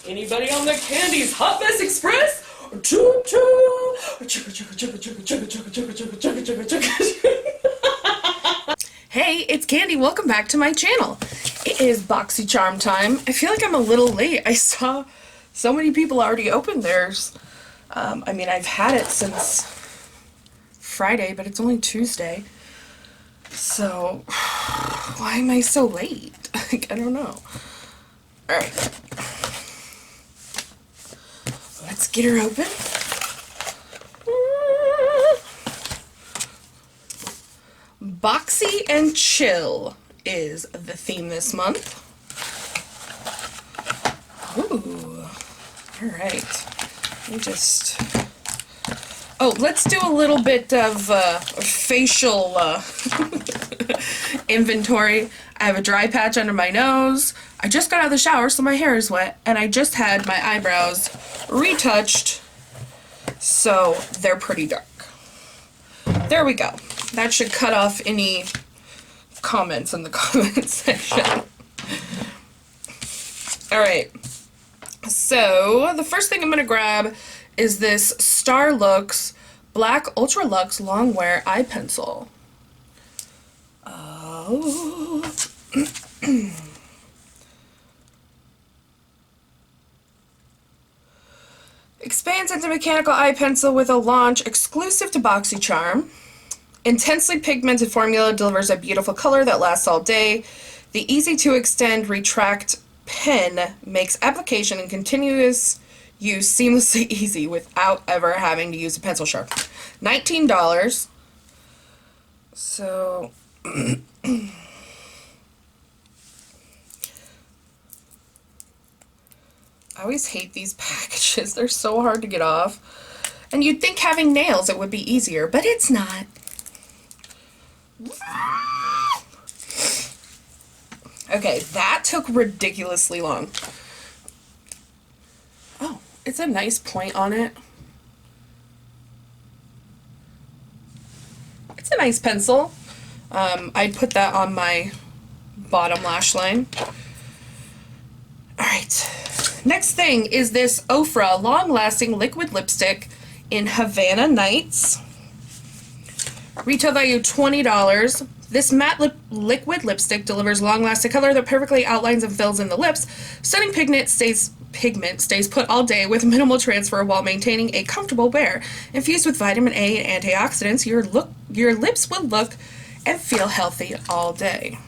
Anybody on the Kandy's Hot Mess Express? Choo choo! Hey, it's Kandy. Welcome back to my channel. It is BoxyCharm time. I feel like I'm a little late. I saw so many people already opened theirs. I mean, I've had it since Friday, but it's only Tuesday. So, why am I so late? Like, I don't know. Alright. Let's get her open. Boxy and chill is the theme this month. Ooh. Alright. Let me just... Oh, let's do a little bit of facial inventory. I have a dry patch under my nose. I just got out of the shower, so my hair is wet. And I just had my eyebrows retouched, so they're pretty dark. There we go. That should cut off any comments in the comment section. Alright. So, the first thing I'm going to grab is this Starlooks Black Ultra Luxe Long Wear Eye Pencil. Oh. Expands into mechanical eye pencil with a launch exclusive to BoxyCharm. Intensely pigmented formula delivers a beautiful color that lasts all day. The easy-to-extend retract pen makes application and continuous use seamlessly easy without ever having to use a pencil sharpener. $19. So... I always hate these packages. They're so hard to get off. And you'd think having nails it would be easier, but it's not. Okay, that took ridiculously long. Oh, it's a nice point on it. It's a nice pencil. I'd put that on my bottom lash line. Alright. Next thing is this Oprah long-lasting liquid lipstick in Havana Nights. Retail value $20. This matte liquid lipstick delivers long-lasting color that perfectly outlines and fills in the lips. Stunning pigment stays put all day with minimal transfer while maintaining a comfortable wear. Infused with vitamin A and antioxidants, your lips will look and feel healthy all day.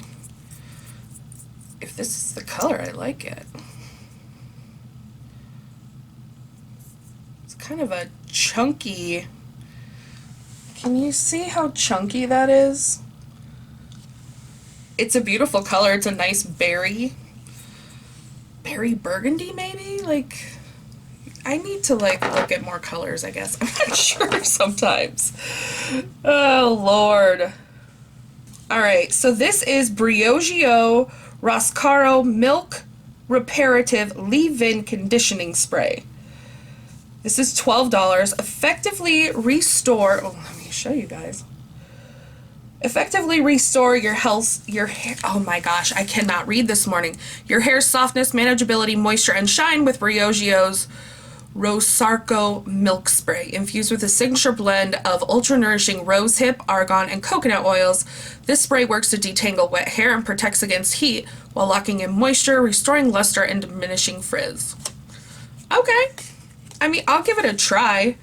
If this is the color, I like it. It's kind of a chunky... Can you see how chunky that is? It's a beautiful color. It's a nice berry burgundy, maybe? Like, I need to, like, look at more colors, I guess. I'm not sure sometimes. Oh, Lord. Alright, so this is Briogeo Roscaro Milk Reparative Leave-In Conditioning Spray. This is $12. Effectively restore... Oh, let me show you guys. Effectively restore your hair... Oh my gosh, I cannot read this morning. Your hair's softness, manageability, moisture, and shine with Briogeo's Rosarco Milk Spray. Infused with a signature blend of ultra-nourishing rosehip, argan, and coconut oils, this spray works to detangle wet hair and protects against heat while locking in moisture, restoring luster, and diminishing frizz. Okay. I mean, I'll give it a try.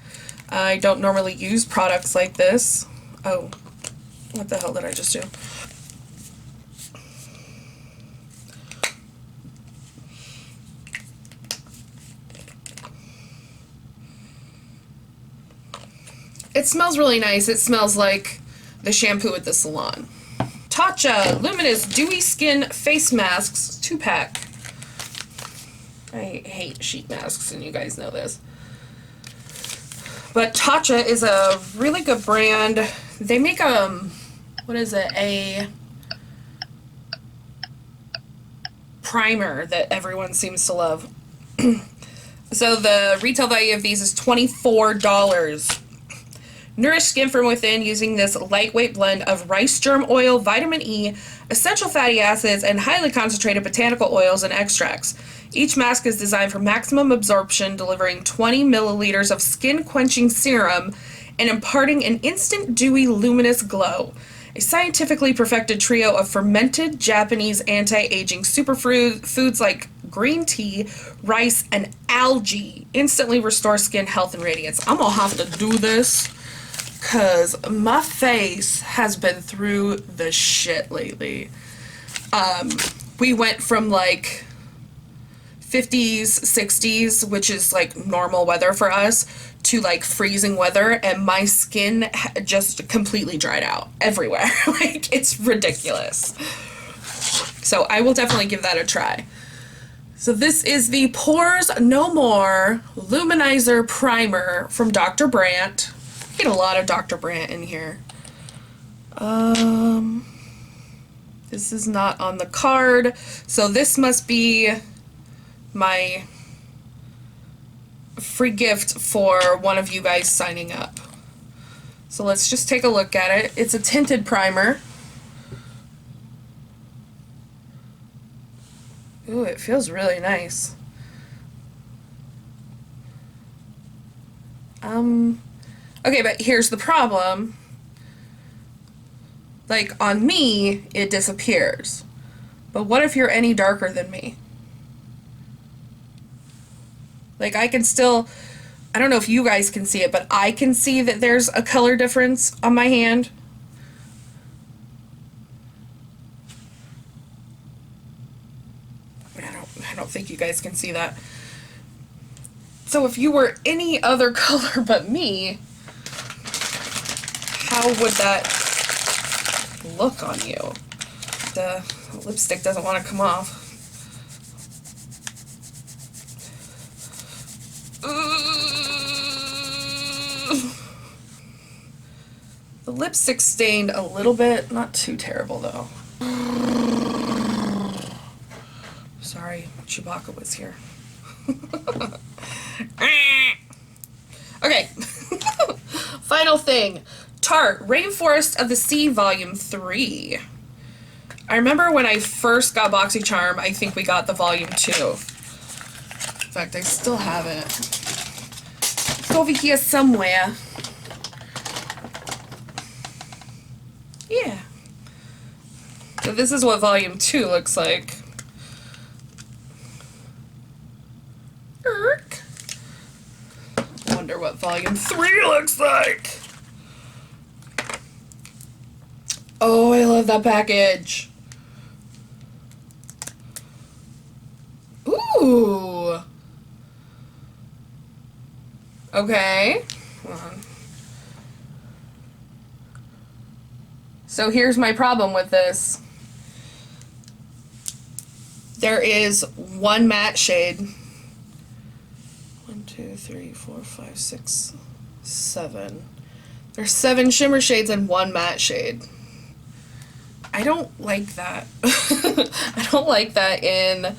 I don't normally use products like this. Oh, what the hell did I just do? It smells really nice. It smells like the shampoo at the salon. Tatcha Luminous Dewy Skin Face Masks 2-pack. I hate sheet masks, and you guys know this. But Tatcha is a really good brand. They make what is it? A primer that everyone seems to love. So the retail value of these is $24. Nourish skin from within using this lightweight blend of rice germ oil, vitamin E, essential fatty acids, and highly concentrated botanical oils and extracts. Each mask is designed for maximum absorption, delivering 20 milliliters of skin-quenching serum and imparting an instant dewy, luminous glow. A scientifically perfected trio of fermented Japanese anti-aging superfoods like green tea, rice, and algae instantly restore skin health and radiance. I'm gonna have to do this because my face has been through the shit lately. We went from like 50s, 60s, which is like normal weather for us, to like freezing weather, and my skin just completely dried out everywhere. Like, it's ridiculous. So I will definitely give that a try. So this is the Pores No More Luminizer Primer from Dr. Brandt. Get a lot of Dr. Brandt in here. This is not on the card, so this must be my free gift for one of you guys signing up. So let's just take a look at it. It's a tinted primer. Ooh, it feels really nice. Okay, but here's the problem. Like, on me, it disappears. But what if you're any darker than me? Like, I can still, I don't know if you guys can see it, but I can see that there's a color difference on my hand. I don't think you guys can see that. So if you were any other color but me, how would that look on you? The lipstick doesn't want to come off. The lipstick stained a little bit, not too terrible though. Sorry, Chewbacca was here. Okay, final thing. Tarte Rainforest of the Sea Volume 3. I remember when I first got BoxyCharm, I think we got the Volume 2. In fact, I still have it. It's over here somewhere. Yeah. So this is what Volume 2 looks like. Wonder what Volume 3 looks like. Oh, I love that package. Ooh. Okay. Hold on. So here's my problem with this. There is one matte shade. 1, 2, 3, 4, 5, 6, 7. There's 7 shimmer shades and 1 matte shade. I don't like that. I don't like that in an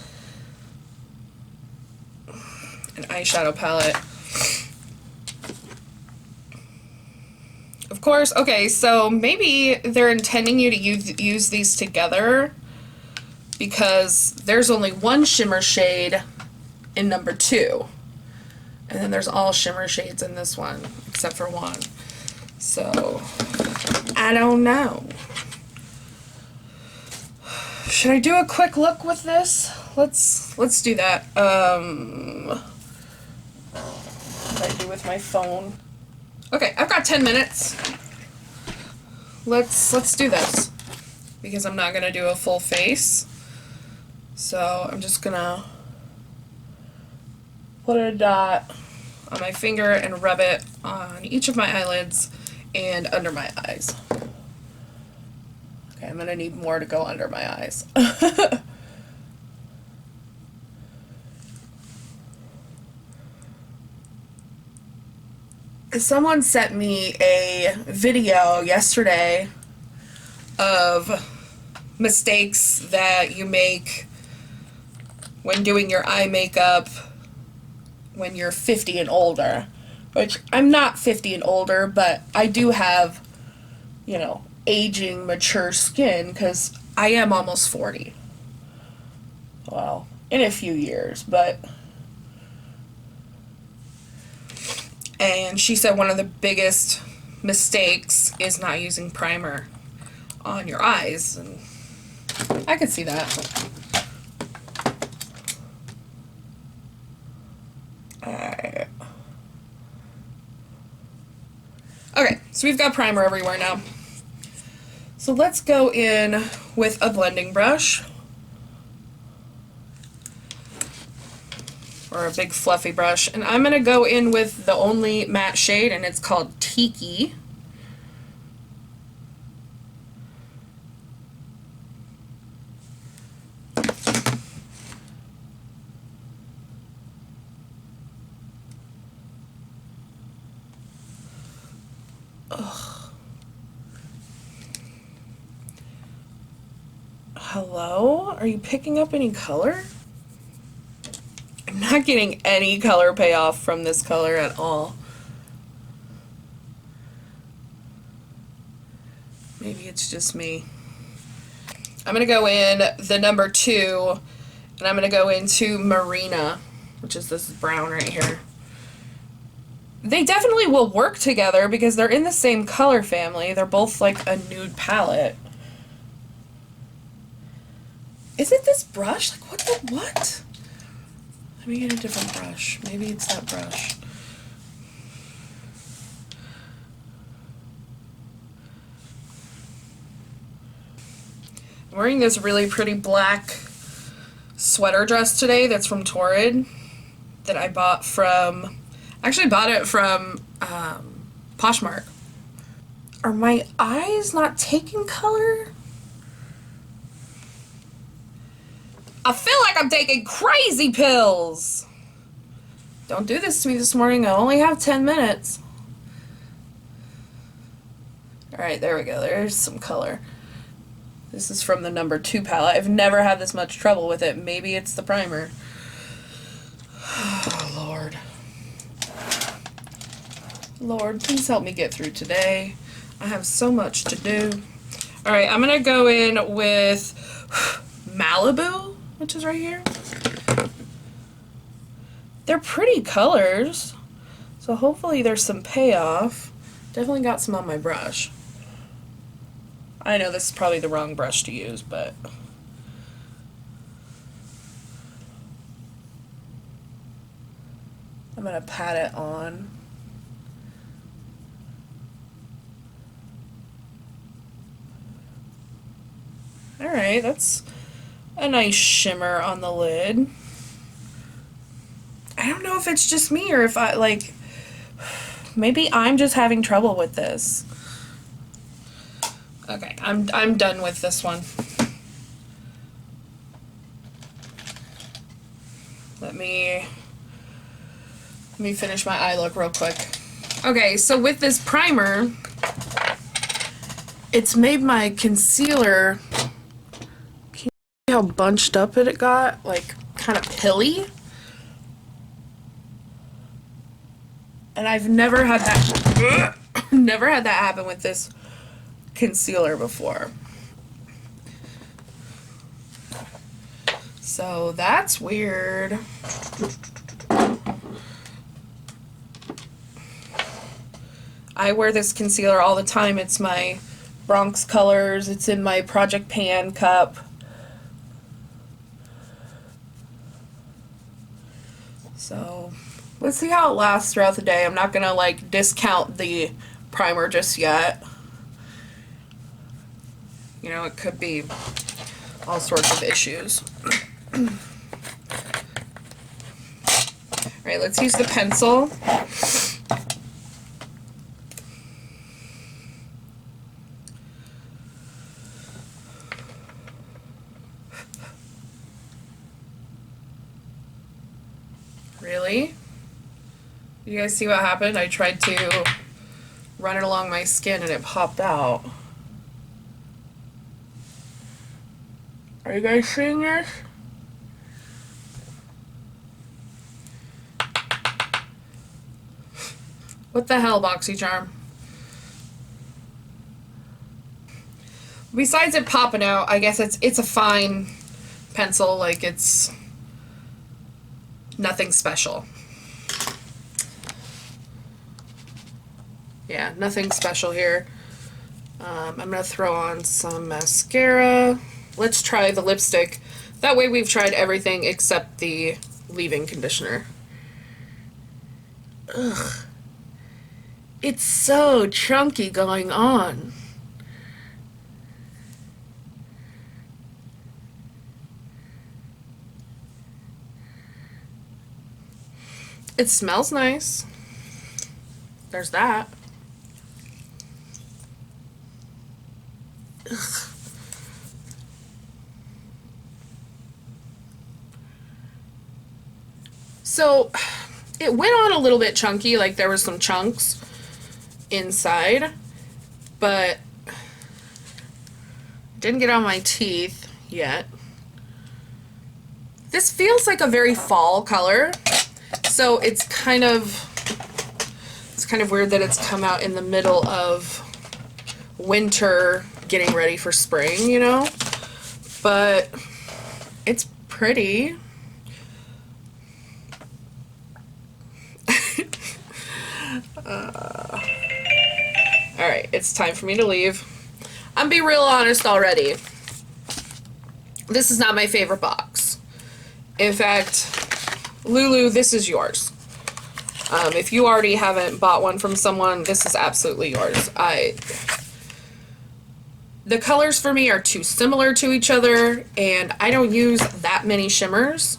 eyeshadow palette. Of course, okay, so maybe they're intending you to use these together because there's only 1 shimmer shade in number 2. And then there's all shimmer shades in this one, except for 1. So, I don't know. Should I do a quick look with this? Let's do that. What did I do with my phone? Okay, I've got 10 minutes. Let's do this. Because I'm not gonna do a full face. So I'm just gonna put a dot on my finger and rub it on each of my eyelids and under my eyes. Okay, I'm gonna need more to go under my eyes. Someone sent me a video yesterday of mistakes that you make when doing your eye makeup when you're 50 and older. which I'm not 50 and older, but I do have, you know, aging, mature skin because I am almost 40. Well, in a few years, but... And she said one of the biggest mistakes is not using primer on your eyes, and I could see that. Alright. Okay, so we've got primer everywhere now. So let's go in with a blending brush. Or a big fluffy brush. And I'm going to go in with the only matte shade, and it's called Tiki. Ugh. Hello? Are you picking up any color? I'm not getting any color payoff from this color at all. Maybe it's just me. I'm going to go in the number 2, and I'm going to go into Marina, which is this brown right here. They definitely will work together because they're in the same color family. They're both like a nude palette. Is it this brush? Like, what? Let me get a different brush. Maybe it's that brush. I'm wearing this really pretty black sweater dress today that's from Torrid that I bought from... Actually bought it from Poshmark. Are my eyes not taking color? I feel like I'm taking crazy pills. Don't do this to me this morning. I only have 10 minutes. Alright, there we go. There's some color. This is from the number 2 palette. I've never had this much trouble with it. Maybe it's the primer. Oh, Lord. Lord, please help me get through today. I have so much to do. Alright, I'm going to go in with Malibu, which is right here. They're pretty colors, so hopefully there's some payoff. Definitely got some on my brush. I know this is probably the wrong brush to use, but... I'm going to pat it on. Alright, that's a nice shimmer on the lid. I don't know if it's just me or if I, like, maybe I'm just having trouble with this. Okay, I'm done with this one. Let me finish my eye look real quick. Okay, so with this primer, it's made my concealer... how bunched up it got, like kind of pilly. And I've never had that never had that happen with this concealer before. So that's weird. I wear this concealer all the time. It's my Bronx Colors. It's in my Project Pan cup. So, let's see how it lasts throughout the day. I'm not gonna, like, discount the primer just yet. You know, it could be all sorts of issues. Alright, let's use the pencil. Really? You guys see what happened? I tried to run it along my skin and it popped out. Are you guys seeing this? What the hell, BoxyCharm? Besides it popping out, I guess it's a fine pencil, like it's nothing special. Yeah, nothing special here. I'm gonna throw on some mascara. Let's try the lipstick. That way we've tried everything except the leave-in conditioner. Ugh. It's so chunky going on. It smells nice. There's that. Ugh. So it went on a little bit chunky, like there were some chunks inside, but didn't get on my teeth yet. This feels like a very fall color, so it's kind of weird that it's come out in the middle of winter, getting ready for spring, you know? But it's pretty. Alright, it's time for me to leave. I'm be real honest already. This is not my favorite box. In fact, Lulu, this is yours. If you already haven't bought one from someone, this is absolutely yours. The colors for me are too similar to each other, and I don't use that many shimmers.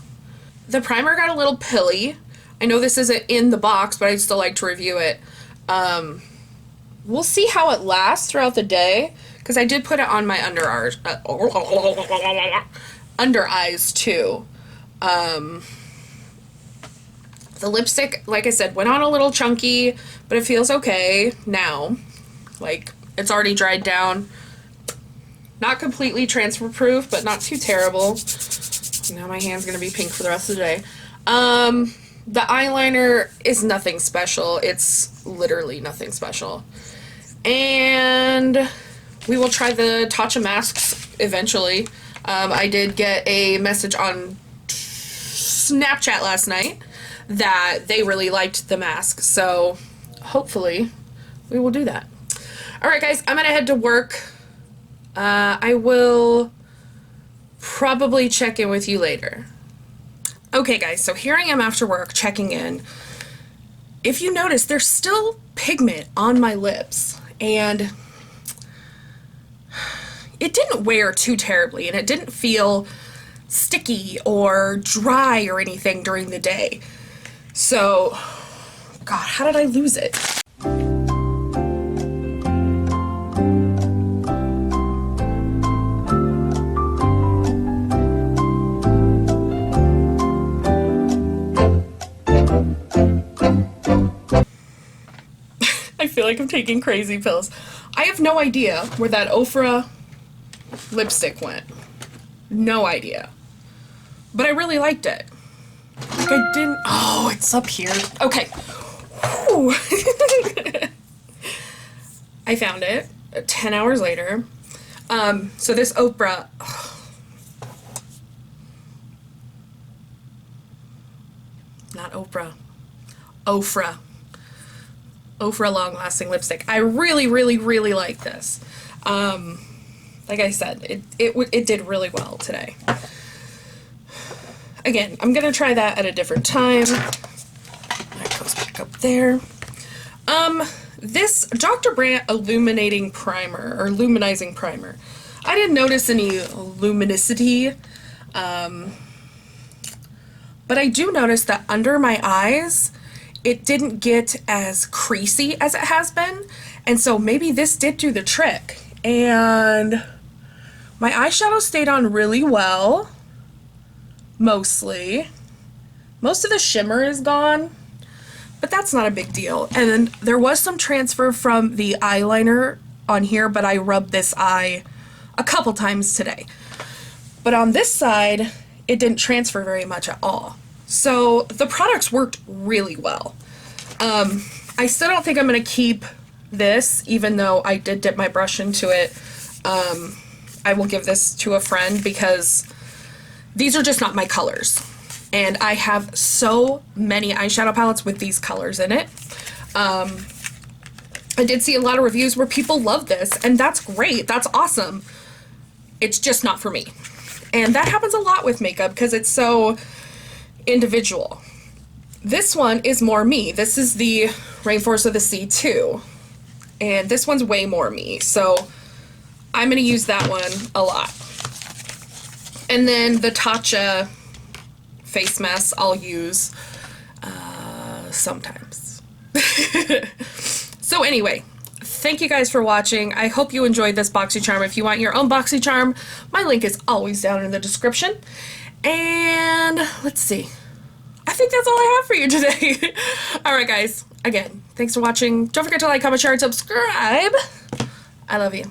The primer got a little pilly. I know this isn't in the box, but I'd still like to review it. We'll see how it lasts throughout the day, because I did put it on my under eyes too. The lipstick, like I said, went on a little chunky, but it feels okay now. Like, it's already dried down. Not completely transfer proof, but not too terrible. Now my hand's gonna be pink for the rest of the day. The eyeliner is nothing special. It's literally nothing special. And we will try the Tatcha masks eventually. I did get a message on Snapchat last night that they really liked the mask, so hopefully we will do that. Alright guys, I'm gonna head to work. I will probably check in with you later. Okay guys, so here I am after work checking in. If you notice, there's still pigment on my lips, and it didn't wear too terribly, and it didn't feel sticky or dry or anything during the day. So, God, how did I lose it? I feel like I'm taking crazy pills. I have no idea where that Oprah lipstick went. No idea. But I really liked it. Like I didn't... Oh, it's up here. Okay. Whew. I found it 10 hours later. So this Oprah... Not Oprah. Ofra. Ofra Long Lasting Lipstick. I really, really, really like this. Like I said, it did really well today. Again, I'm gonna try that at a different time. That goes back up there. This Dr. Brandt Illuminating Primer, or Luminizing Primer. I didn't notice any luminosity, but I do notice that under my eyes, it didn't get as creasy as it has been, and so maybe this did do the trick. And my eyeshadow stayed on really well, mostly. Most of the shimmer is gone, but that's not a big deal. And then there was some transfer from the eyeliner on here, but I rubbed this eye a couple times today. But on this side, it didn't transfer very much at all. So the products worked really well. I still don't think I'm going to keep this, even though I did dip my brush into it. I will give this to a friend because these are just not my colors. And I have so many eyeshadow palettes with these colors in it. I did see a lot of reviews where people love this, and that's great. That's awesome. It's just not for me. And that happens a lot with makeup because it's so individual. This one is more me. This is the Rainforest of the Sea 2. And this one's way more me. So I'm going to use that one a lot. And then the Tatcha face mask I'll use sometimes. So anyway, thank you guys for watching. I hope you enjoyed this BoxyCharm. If you want your own BoxyCharm, my link is always down in the description. And let's see. I think that's all I have for you today. Alright guys, again, thanks for watching. Don't forget to like, comment, share, and subscribe. I love you.